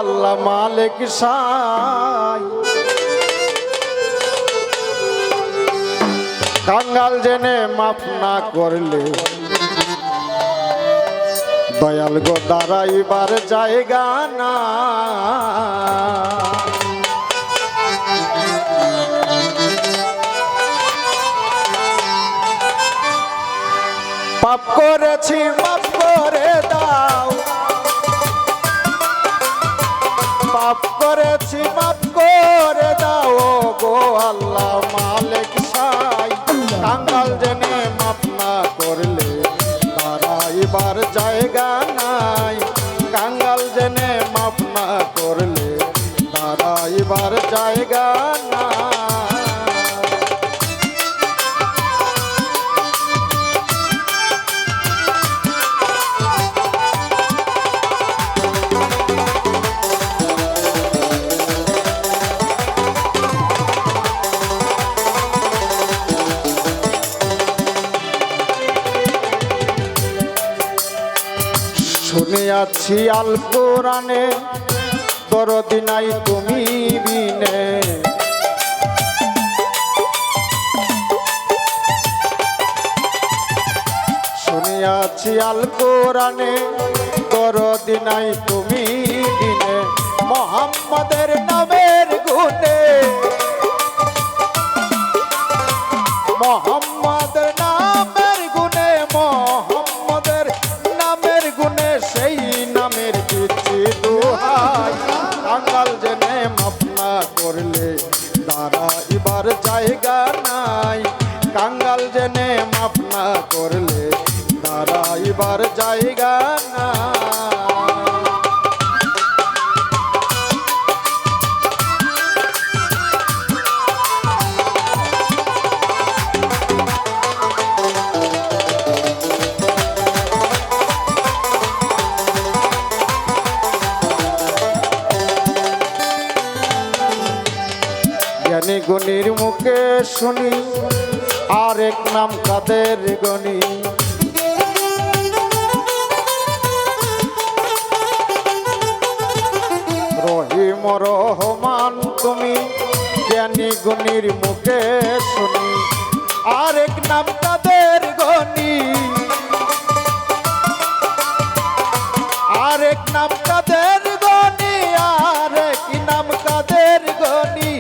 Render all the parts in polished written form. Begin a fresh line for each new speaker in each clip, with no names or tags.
আল্লাহ মালিক সাই। কাঙ্গাল জেনে মাফ না করলে দয়াল গো দাঁড়াইবার জায়গা না। পাপ করেছি মাফ করে দাও, পাপ করেছি মাফ করে দাও গো আল্লাহ মালিক সাই। কাঙ্গাল জেনে মাফ না করলে দাঁড়াইবার জায়গা নাই। কাঙ্গাল জেনে মাফ না করলে দাঁড়াইবার জায়গা নাই। শুনিয়াছি আল কোরআনে দরদি নাই তুমি বিনে। শুনিয়াছি আল কোরআনে দরদি নাই তুমি বিনে। মুহাম্মাদের নামের গুণে, মুহাম্মাদের নামের গুণে, মুহাম্মাদের নামের গুণে সেই নামের দিচ্ছি দোহাই। কাঙ্গাল জেনে মাফ না করলে দাঁড়াইবার জায়গা নাই। কাঙ্গাল জেনে মাফ না করলে দাঁড়াইবার জায়গা নাই। জ্ঞানী গুণীর মুখে শুনি আরেক নাম কাদের গনি। রহিম রহমান তুমি জ্ঞানী গুণীর মুখে শুনি আরেক নাম কাদের গনি। আরেক নাম কাদের গনি, আরেক নাম কাদের গনি,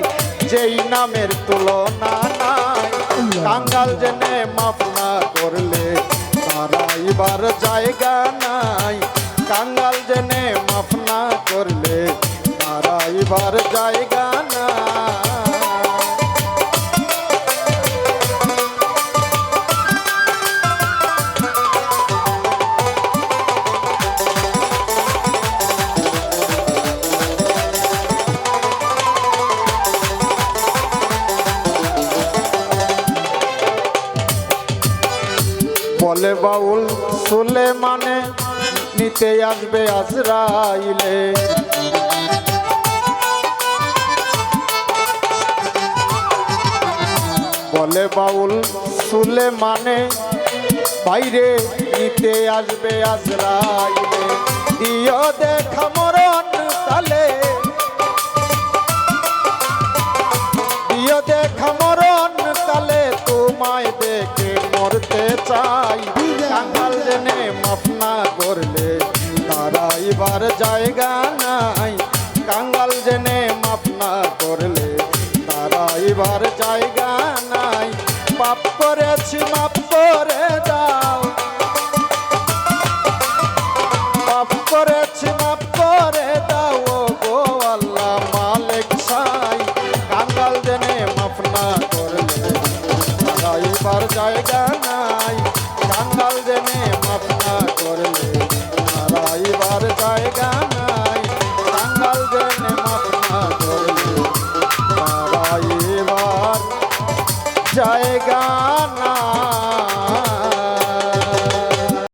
যেই নামের তুলনা নাই। কাঙ্গাল জেনে মাফ না করলে দাঁড়াইবার জায়গা নাই। কাঙ্গাল জেনে মাফ না করলে দাঁড়াইবার জায়গা নাই। বলে বাউল সুলেমানে নিতে আসবে আজরাইলে। বলে বাউল সুলেমানে বাইরে নিতে আসবে আজরাইলে। দিও দেখা মরণ কালে, দিও দেখা মরণ কালে, তোমায় দেখে মরতে চাই। কাঙ্গাল জেনে মাফ না করলে দাঁড়াইবার জায়গা নাই। কাঙ্গাল জেনে মাফ না করলে দাঁড়াইবার জায়গা নাই। পাপ করেছি মাফ করে দাও, পাপ করেছি মাফ করে দাও গো আল্লাহ মালিক সাই। কাঙ্গাল জেনে মাফ না করলে দাঁড়াইবার জায়গা নাই। কাঙ্গাল জেনে মাফ না করলে দাঁড়াইবার জায়গা নাই। কাঙ্গাল জেনে মাফ না করলে দাঁড়াইবার জায়গা